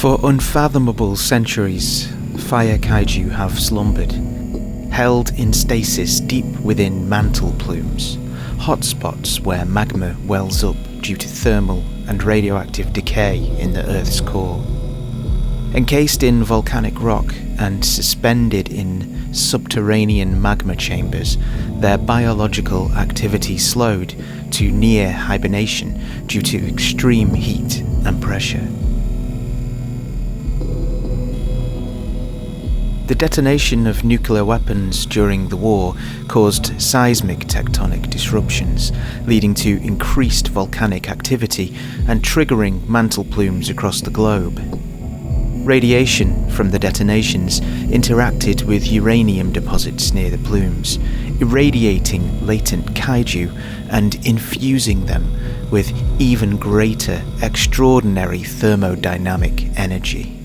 For unfathomable centuries, fire kaiju have slumbered, held in stasis deep within mantle plumes, hotspots where magma wells up due to thermal and radioactive decay in the Earth's core. Encased in volcanic rock and suspended in subterranean magma chambers, their biological activity slowed to near hibernation due to extreme heat and pressure. The detonation of nuclear weapons during the war caused seismic tectonic disruptions, leading to increased volcanic activity and triggering mantle plumes across the globe. Radiation from the detonations interacted with uranium deposits near the plumes, irradiating latent kaiju and infusing them with even greater extraordinary thermodynamic energy.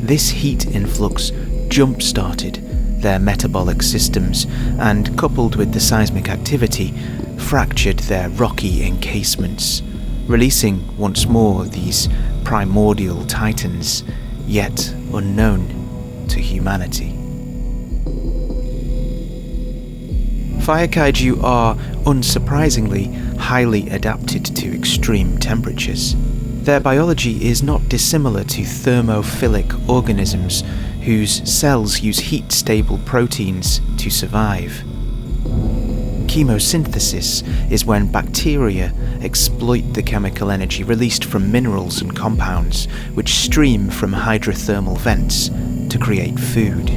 This heat influx jump-started their metabolic systems and, coupled with the seismic activity, fractured their rocky encasements, releasing once more these primordial titans, yet unknown to humanity. Fire kaiju are, unsurprisingly, highly adapted to extreme temperatures. Their biology is not dissimilar to thermophilic organisms whose cells use heat-stable proteins to survive. Chemosynthesis is when bacteria exploit the chemical energy released from minerals and compounds which stream from hydrothermal vents to create food.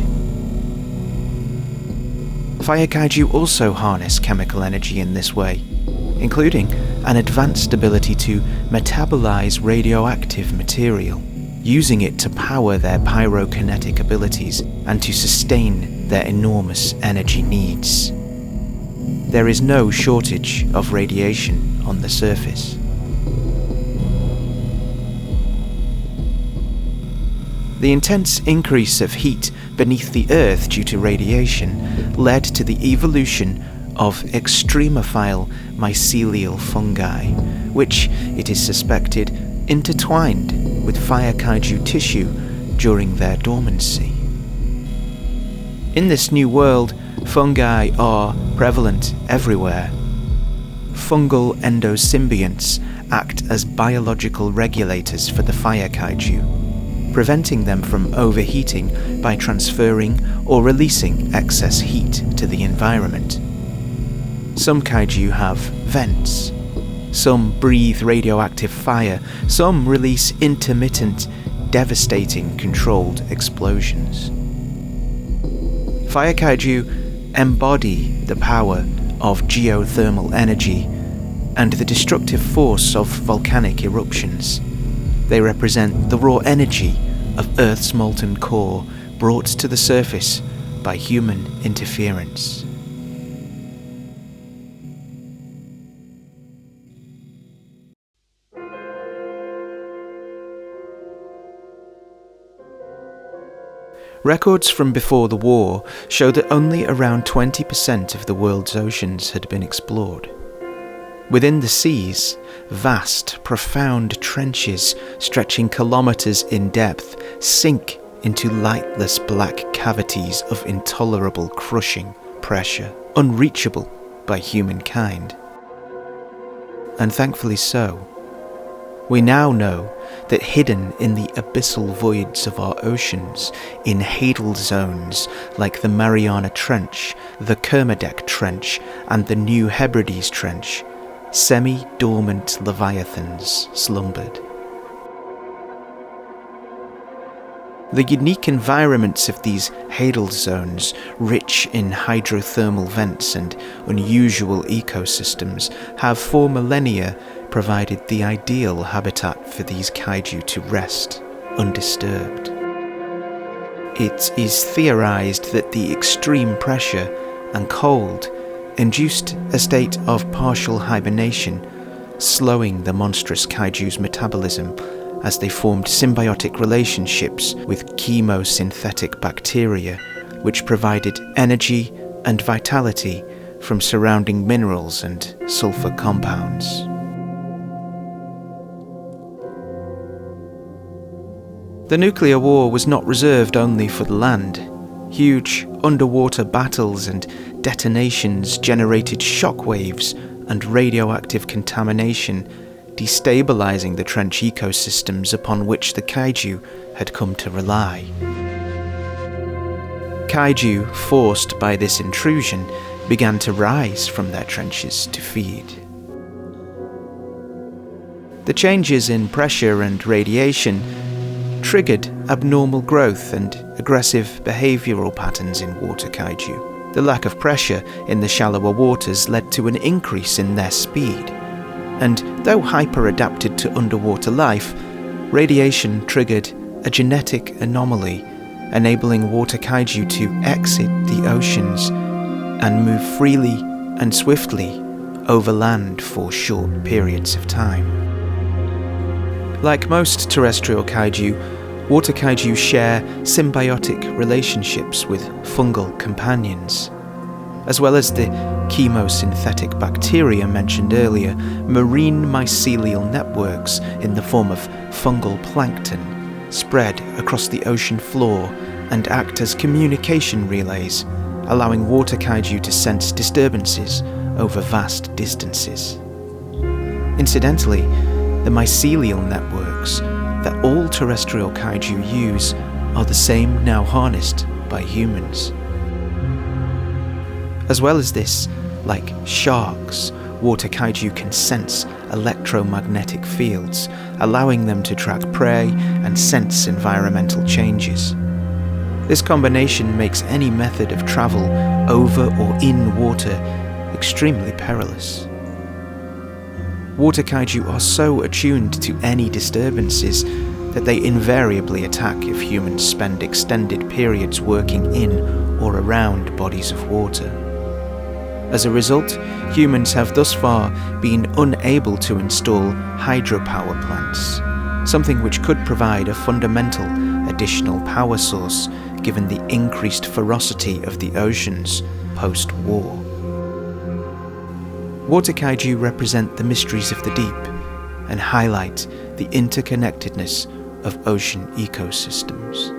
Fire kaiju also harness chemical energy in this way, including an advanced ability to metabolize radioactive material, using it to power their pyrokinetic abilities and to sustain their enormous energy needs. There is no shortage of radiation on the surface. The intense increase of heat beneath the Earth due to radiation led to the evolution of extremophile mycelial fungi, which, it is suspected, intertwined with fire kaiju tissue during their dormancy. In this new world, fungi are prevalent everywhere. Fungal endosymbionts act as biological regulators for the fire kaiju, preventing them from overheating by transferring or releasing excess heat to the environment. Some kaiju have vents. Some breathe radioactive fire. Some release intermittent, devastating controlled explosions. Fire kaiju embody the power of geothermal energy and the destructive force of volcanic eruptions. They represent the raw energy of Earth's molten core brought to the surface by human interference. Records from before the war show that only around 20% of the world's oceans had been explored. Within the seas, vast, profound trenches stretching kilometers in depth sink into lightless black cavities of intolerable crushing pressure, unreachable by humankind. And thankfully so. We now know that hidden in the abyssal voids of our oceans, in hadal zones like the Mariana Trench, the Kermadec Trench, and the New Hebrides Trench, semi-dormant leviathans slumbered. The unique environments of these hadal zones, rich in hydrothermal vents and unusual ecosystems, have for millennia provided the ideal habitat for these kaiju to rest undisturbed. It is theorized that the extreme pressure and cold induced a state of partial hibernation, slowing the monstrous kaiju's metabolism as they formed symbiotic relationships with chemosynthetic bacteria, which provided energy and vitality from surrounding minerals and sulfur compounds. The nuclear war was not reserved only for the land. Huge underwater battles and detonations generated shockwaves and radioactive contamination, destabilizing the trench ecosystems upon which the kaiju had come to rely. Kaiju, forced by this intrusion, began to rise from their trenches to feed. The changes in pressure and radiation triggered abnormal growth and aggressive behavioral patterns in water kaiju. The lack of pressure in the shallower waters led to an increase in their speed, and though hyper-adapted to underwater life, radiation triggered a genetic anomaly, enabling water kaiju to exit the oceans and move freely and swiftly over land for short periods of time. Like most terrestrial kaiju, water kaiju share symbiotic relationships with fungal companions. As well as the chemosynthetic bacteria mentioned earlier, marine mycelial networks in the form of fungal plankton spread across the ocean floor and act as communication relays, allowing water kaiju to sense disturbances over vast distances. Incidentally, the mycelial networks that all terrestrial kaiju use are the same now harnessed by humans. As well as this, like sharks, water kaiju can sense electromagnetic fields, allowing them to track prey and sense environmental changes. This combination makes any method of travel over or in water extremely perilous. Water kaiju are so attuned to any disturbances that they invariably attack if humans spend extended periods working in or around bodies of water. As a result, humans have thus far been unable to install hydropower plants, something which could provide a fundamental additional power source given the increased ferocity of the oceans post-war. Water kaiju represent the mysteries of the deep and highlight the interconnectedness of ocean ecosystems.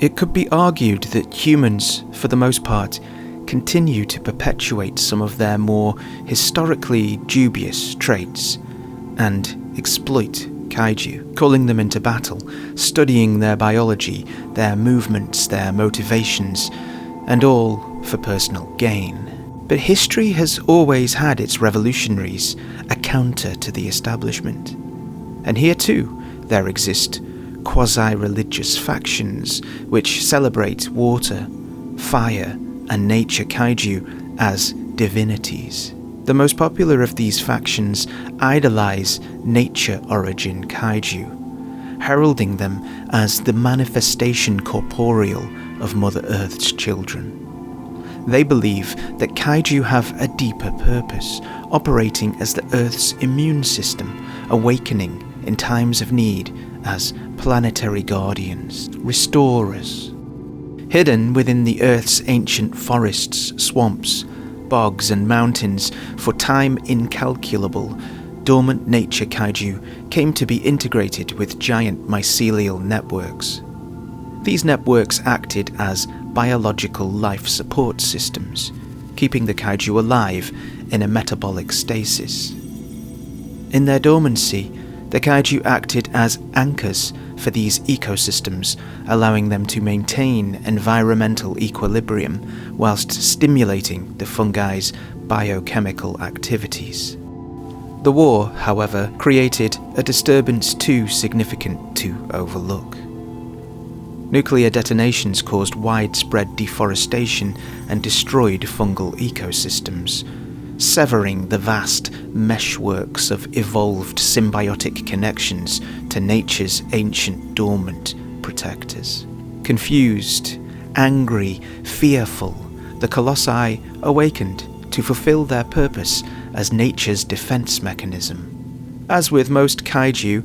It could be argued that humans, for the most part, continue to perpetuate some of their more historically dubious traits and exploit kaiju, calling them into battle, studying their biology, their movements, their motivations, and all for personal gain. But history has always had its revolutionaries, a counter to the establishment. And here too, there exist quasi-religious factions which celebrate water, fire, and nature kaiju as divinities. The most popular of these factions idolize nature-origin kaiju, heralding them as the manifestation corporeal of Mother Earth's children. They believe that kaiju have a deeper purpose, operating as the Earth's immune system, awakening in times of need as planetary guardians, restorers. Hidden within the Earth's ancient forests, swamps, bogs and mountains for time incalculable, dormant nature kaiju came to be integrated with giant mycelial networks. These networks acted as biological life support systems, keeping the kaiju alive in a metabolic stasis. In their dormancy, the kaiju acted as anchors for these ecosystems, allowing them to maintain environmental equilibrium whilst stimulating the fungi's biochemical activities. The war, however, created a disturbance too significant to overlook. Nuclear detonations caused widespread deforestation and destroyed fungal ecosystems, severing the vast meshworks of evolved symbiotic connections to nature's ancient dormant protectors. Confused, angry, fearful, the colossi awakened to fulfill their purpose as nature's defense mechanism. As with most kaiju,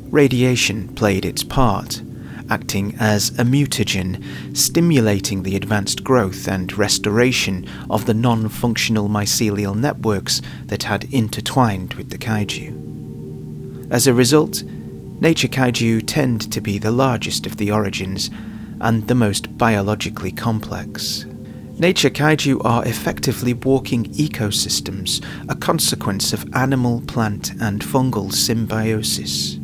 radiation played its part, acting as a mutagen, stimulating the advanced growth and restoration of the non-functional mycelial networks that had intertwined with the kaiju. As a result, nature kaiju tend to be the largest of the origins and the most biologically complex. Nature kaiju are effectively walking ecosystems, a consequence of animal, plant, and fungal symbiosis.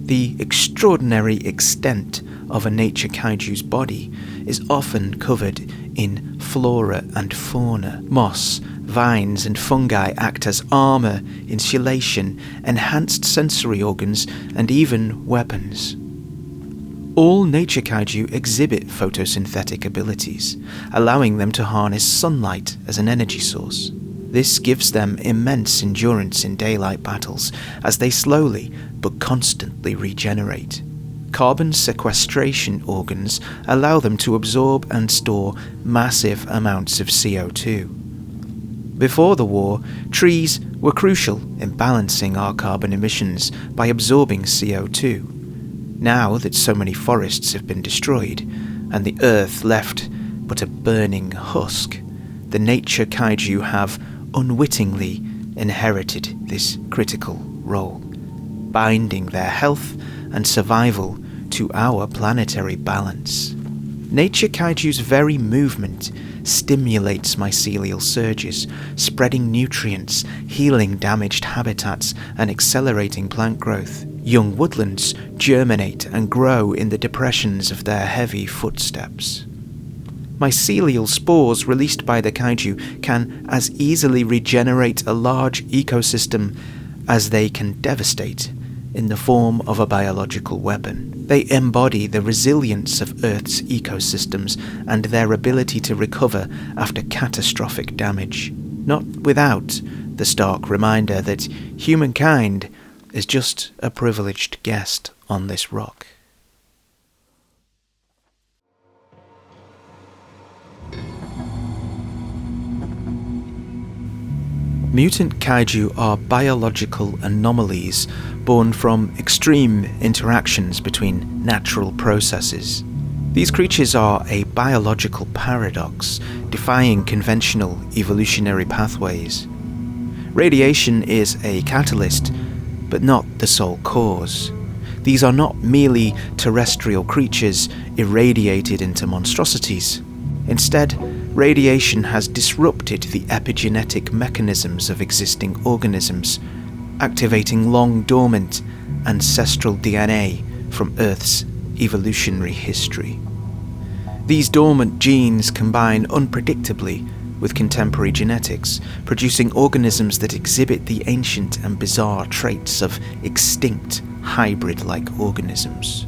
The extraordinary extent of a nature kaiju's body is often covered in flora and fauna. Moss, vines, and fungi act as armor, insulation, enhanced sensory organs, and even weapons. All nature kaiju exhibit photosynthetic abilities, allowing them to harness sunlight as an energy source. This gives them immense endurance in daylight battles as they slowly but constantly regenerate. Carbon sequestration organs allow them to absorb and store massive amounts of CO2. Before the war, trees were crucial in balancing our carbon emissions by absorbing CO2. Now that so many forests have been destroyed, and the earth left but a burning husk, the nature kaiju have unwittingly inherited this critical role, binding their health and survival to our planetary balance. Nature kaiju's very movement stimulates mycelial surges, spreading nutrients, healing damaged habitats, and accelerating plant growth. Young woodlands germinate and grow in the depressions of their heavy footsteps. Mycelial spores released by the kaiju can as easily regenerate a large ecosystem as they can devastate in the form of a biological weapon. They embody the resilience of Earth's ecosystems and their ability to recover after catastrophic damage, not without the stark reminder that humankind is just a privileged guest on this rock. Mutant kaiju are biological anomalies born from extreme interactions between natural processes. These creatures are a biological paradox, defying conventional evolutionary pathways. Radiation is a catalyst, but not the sole cause. These are not merely terrestrial creatures irradiated into monstrosities. Instead, radiation has disrupted the epigenetic mechanisms of existing organisms, activating long-dormant ancestral DNA from Earth's evolutionary history. These dormant genes combine unpredictably with contemporary genetics, producing organisms that exhibit the ancient and bizarre traits of extinct hybrid-like organisms.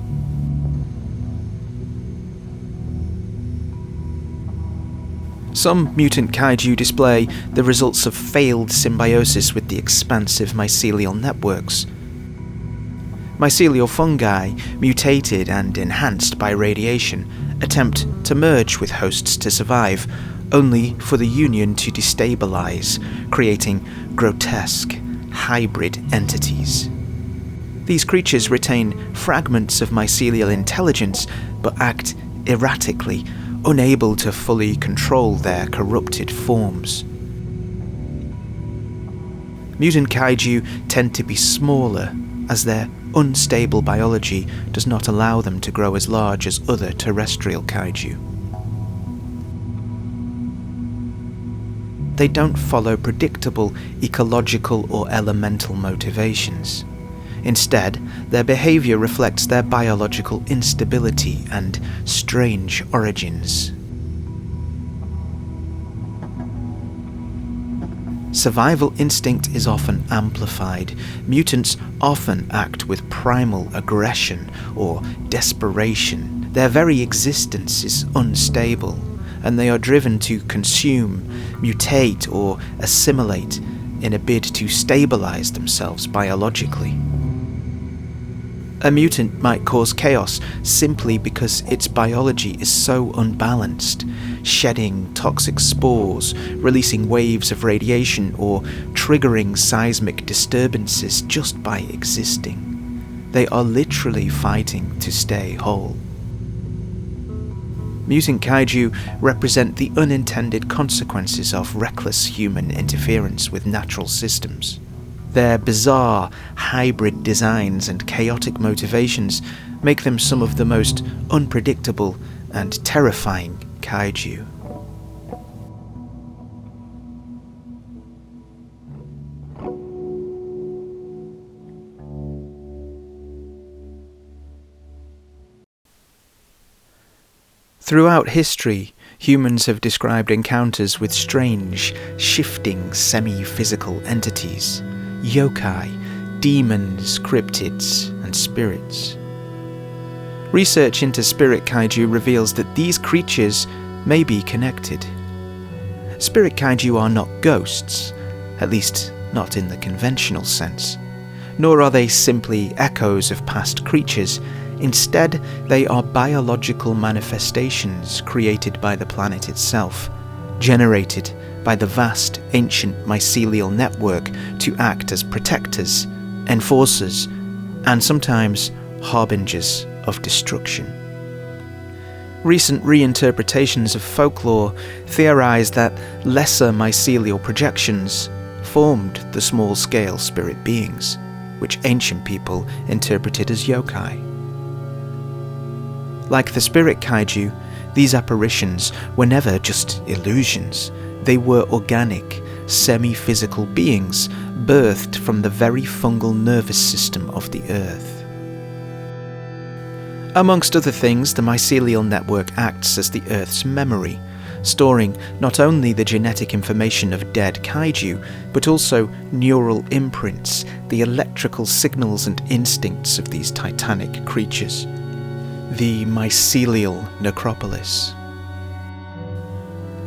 Some mutant kaiju display the results of failed symbiosis with the expansive mycelial networks. Mycelial fungi, mutated and enhanced by radiation, attempt to merge with hosts to survive, only for the union to destabilize, creating grotesque, hybrid entities. These creatures retain fragments of mycelial intelligence, but act erratically, unable to fully control their corrupted forms. Mutant kaiju tend to be smaller, as their unstable biology does not allow them to grow as large as other terrestrial kaiju. They don't follow predictable ecological or elemental motivations. Instead, their behavior reflects their biological instability and strange origins. Survival instinct is often amplified. Mutants often act with primal aggression or desperation. Their very existence is unstable, and they are driven to consume, mutate, or assimilate in a bid to stabilize themselves biologically. A mutant might cause chaos simply because its biology is so unbalanced, shedding toxic spores, releasing waves of radiation, or triggering seismic disturbances just by existing. They are literally fighting to stay whole. Mutant Kaiju represent the unintended consequences of reckless human interference with natural systems. Their bizarre, hybrid designs and chaotic motivations make them some of the most unpredictable and terrifying kaiju. Throughout history, humans have described encounters with strange, shifting, semi-physical entities, yokai, demons, cryptids, and spirits. Research into spirit kaiju reveals that these creatures may be connected. Spirit kaiju are not ghosts, at least not in the conventional sense, nor are they simply echoes of past creatures. Instead, they are biological manifestations created by the planet itself, generated by the vast ancient mycelial network to act as protectors, enforcers, and sometimes harbingers of destruction. Recent reinterpretations of folklore theorize that lesser mycelial projections formed the small-scale spirit beings, which ancient people interpreted as yokai. Like the spirit kaiju, these apparitions were never just illusions. They were organic, semi-physical beings birthed from the very fungal nervous system of the Earth. Amongst other things, the mycelial network acts as the Earth's memory, storing not only the genetic information of dead kaiju, but also neural imprints, the electrical signals and instincts of these titanic creatures. The mycelial necropolis.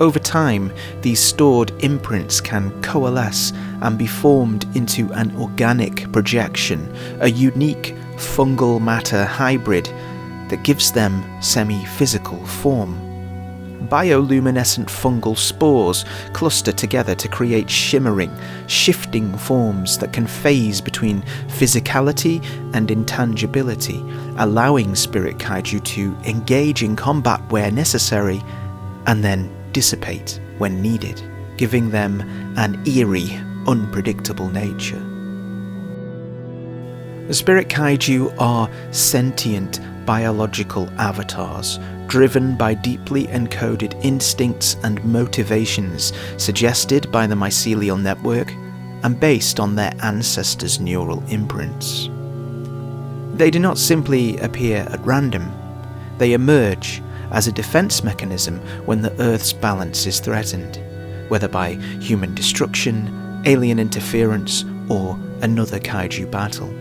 Over time, these stored imprints can coalesce and be formed into an organic projection, a unique fungal matter hybrid that gives them semi-physical form. Bioluminescent fungal spores cluster together to create shimmering, shifting forms that can phase between physicality and intangibility, allowing spirit kaiju to engage in combat where necessary and then dissipate when needed, giving them an eerie, unpredictable nature. The spirit kaiju are sentient biological avatars, driven by deeply encoded instincts and motivations suggested by the mycelial network and based on their ancestors' neural imprints. They do not simply appear at random. They emerge as a defense mechanism when the Earth's balance is threatened, whether by human destruction, alien interference, or another kaiju battle.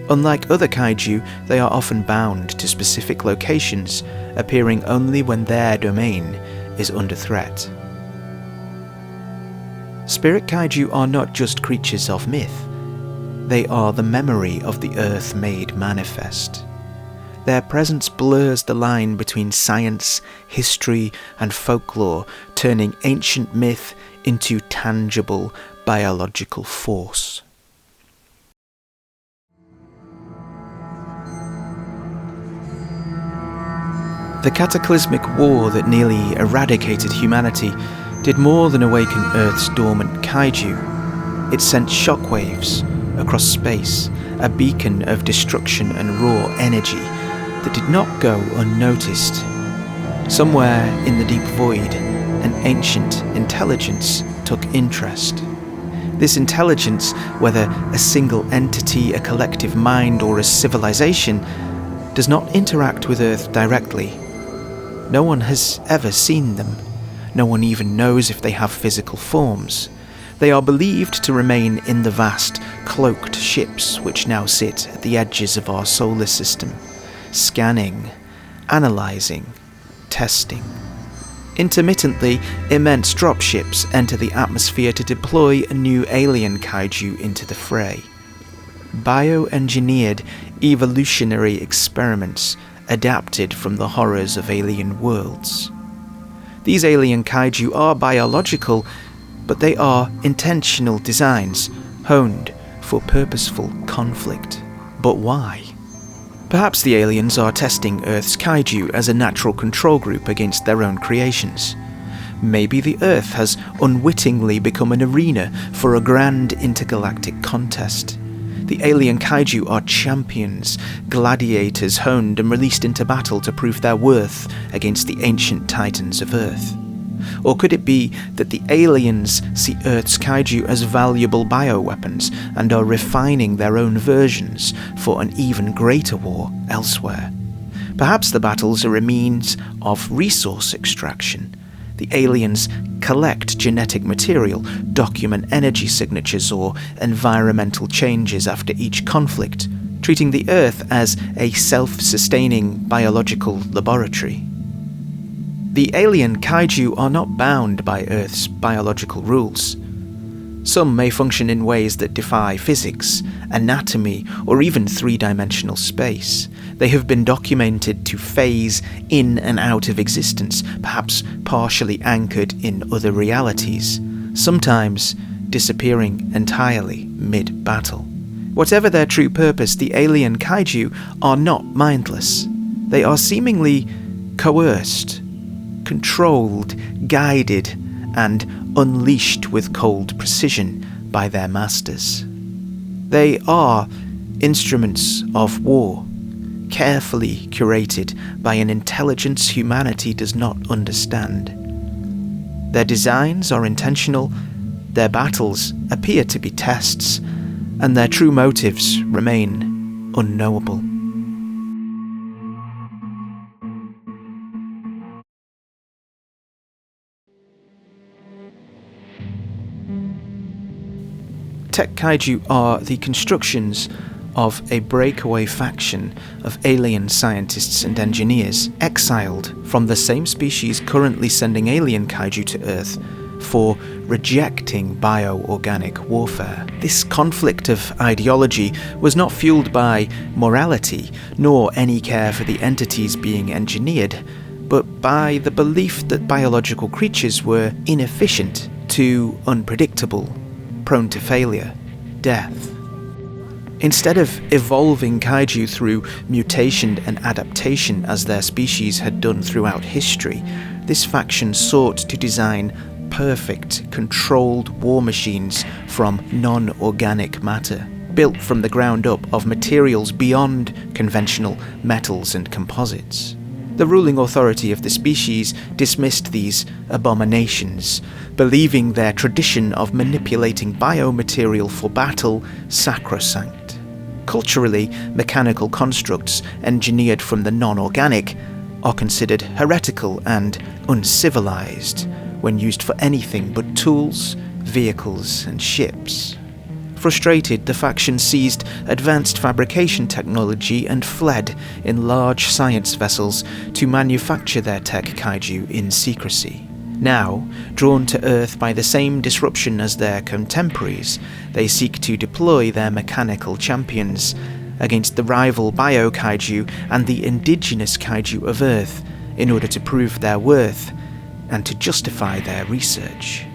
Unlike other kaiju, they are often bound to specific locations, appearing only when their domain is under threat. Spirit kaiju are not just creatures of myth. They are the memory of the Earth made manifest. Their presence blurs the line between science, history, and folklore, turning ancient myth into tangible biological force. The cataclysmic war that nearly eradicated humanity did more than awaken Earth's dormant kaiju. It sent shockwaves across space, a beacon of destruction and raw energy that did not go unnoticed. Somewhere in the deep void, an ancient intelligence took interest. This intelligence, whether a single entity, a collective mind, or a civilization, does not interact with Earth directly. No one has ever seen them. No one even knows if they have physical forms. They are believed to remain in the vast, cloaked ships which now sit at the edges of our solar system, scanning, analyzing, testing. Intermittently, immense dropships enter the atmosphere to deploy a new alien kaiju into the fray. Bioengineered evolutionary experiments adapted from the horrors of alien worlds. These alien kaiju are biological, but they are intentional designs, honed for purposeful conflict. But why? Perhaps the aliens are testing Earth's kaiju as a natural control group against their own creations. Maybe the Earth has unwittingly become an arena for a grand intergalactic contest. The alien kaiju are champions, gladiators honed and released into battle to prove their worth against the ancient titans of Earth. Or could it be that the aliens see Earth's kaiju as valuable bioweapons and are refining their own versions for an even greater war elsewhere? Perhaps the battles are a means of resource extraction. The aliens collect genetic material, document energy signatures or environmental changes after each conflict, treating the Earth as a self-sustaining biological laboratory. The alien kaiju are not bound by Earth's biological rules. Some may function in ways that defy physics, anatomy, or even three-dimensional space. They have been documented to phase in and out of existence, perhaps partially anchored in other realities, sometimes disappearing entirely mid-battle. Whatever their true purpose, the alien kaiju are not mindless. They are seemingly coerced, controlled, guided, and unleashed with cold precision by their masters. They are instruments of war, carefully curated by an intelligence humanity does not understand. Their designs are intentional, their battles appear to be tests, and their true motives remain unknowable. Tech Kaiju are the constructions of a breakaway faction of alien scientists and engineers exiled from the same species currently sending alien kaiju to Earth for rejecting bio-organic warfare. This conflict of ideology was not fueled by morality, nor any care for the entities being engineered, but by the belief that biological creatures were inefficient, too unpredictable, prone to failure, death. Instead of evolving kaiju through mutation and adaptation as their species had done throughout history, this faction sought to design perfect, controlled war machines from non-organic matter, built from the ground up of materials beyond conventional metals and composites. The ruling authority of the species dismissed these abominations, believing their tradition of manipulating biomaterial for battle sacrosanct. Culturally, mechanical constructs engineered from the non-organic are considered heretical and uncivilized when used for anything but tools, vehicles, and ships. Frustrated, the faction seized advanced fabrication technology and fled in large science vessels to manufacture their tech kaiju in secrecy. Now, drawn to Earth by the same disruption as their contemporaries, they seek to deploy their mechanical champions against the rival bio-Kaiju and the indigenous Kaiju of Earth in order to prove their worth and to justify their research.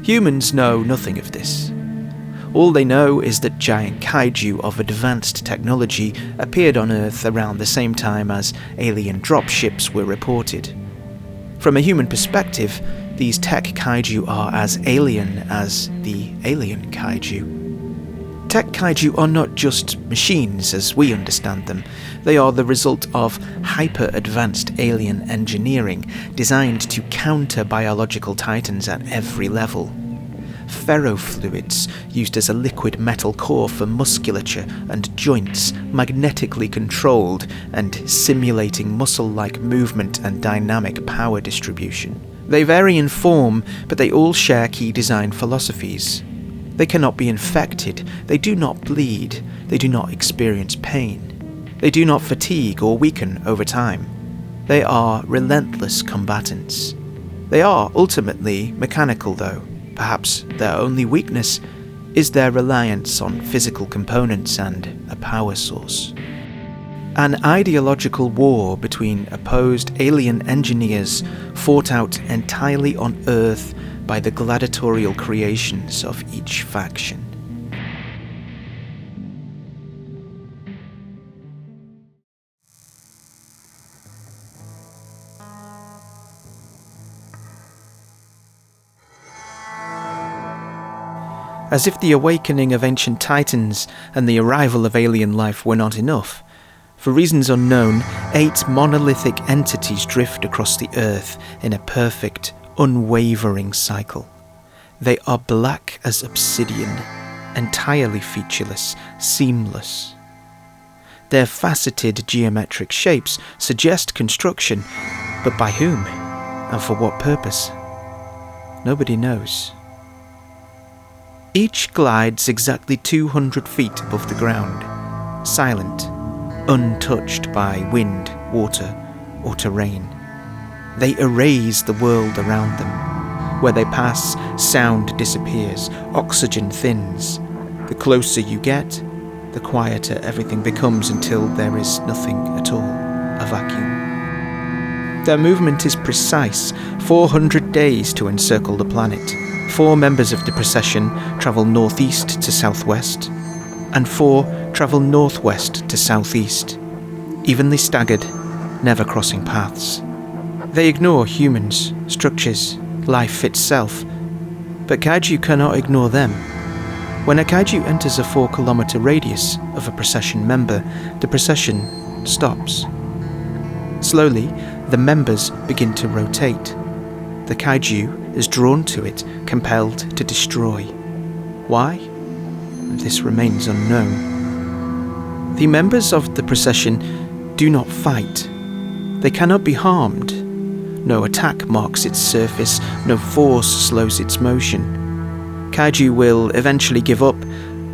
Humans know nothing of this. All they know is that giant kaiju of advanced technology appeared on Earth around the same time as alien dropships were reported. From a human perspective, these tech kaiju are as alien as the alien kaiju. Tech kaiju are not just machines as we understand them. They are the result of hyper-advanced alien engineering designed to counter biological titans at every level. Ferrofluids used as a liquid metal core for musculature and joints, magnetically controlled and simulating muscle-like movement and dynamic power distribution. They vary in form, but they all share key design philosophies. They cannot be infected, they do not bleed, they do not experience pain. They do not fatigue or weaken over time. They are relentless combatants. They are ultimately mechanical though. Perhaps their only weakness is their reliance on physical components and a power source. An ideological war between opposed alien engineers fought out entirely on Earth by the gladiatorial creations of each faction. As if the awakening of ancient titans and the arrival of alien life were not enough, for reasons unknown, 8 monolithic entities drift across the Earth in a perfect, unwavering cycle. They are black as obsidian, entirely featureless, seamless. Their faceted geometric shapes suggest construction, but by whom, and for what purpose? Nobody knows. Each glides exactly 200 feet above the ground, silent, untouched by wind, water, or terrain. They erase the world around them. Where they pass, sound disappears, oxygen thins. The closer you get, the quieter everything becomes until there is nothing at all, a vacuum. Their movement is precise, 400 days to encircle the planet. 4 members of the procession travel northeast to southwest, and 4 travel northwest to southeast, evenly staggered, never crossing paths. They ignore humans, structures, life itself, but Kaiju cannot ignore them. When a Kaiju enters a 4-kilometer radius of a procession member, the procession stops. Slowly, the members begin to rotate. The Kaiju is drawn to it, compelled to destroy. Why? This remains unknown. The members of the procession do not fight. They cannot be harmed. No attack marks its surface, no force slows its motion. Kaiju will eventually give up,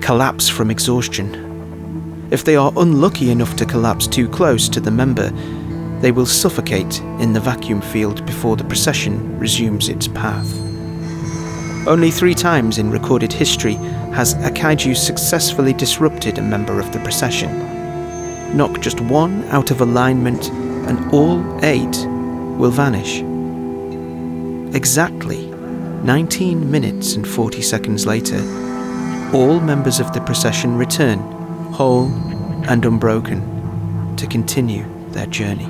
collapse from exhaustion. If they are unlucky enough to collapse too close to the member, they will suffocate in the vacuum field before the procession resumes its path. Only 3 times in recorded history has a Kaiju successfully disrupted a member of the procession. Knock just 1 out of alignment and all 8 will vanish. Exactly 19 minutes and 40 seconds later, all members of the procession return, whole and unbroken, to continue their journey.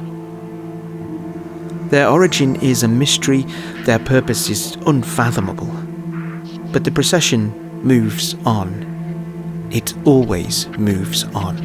Their origin is a mystery, their purpose is unfathomable. But the procession moves on. It always moves on.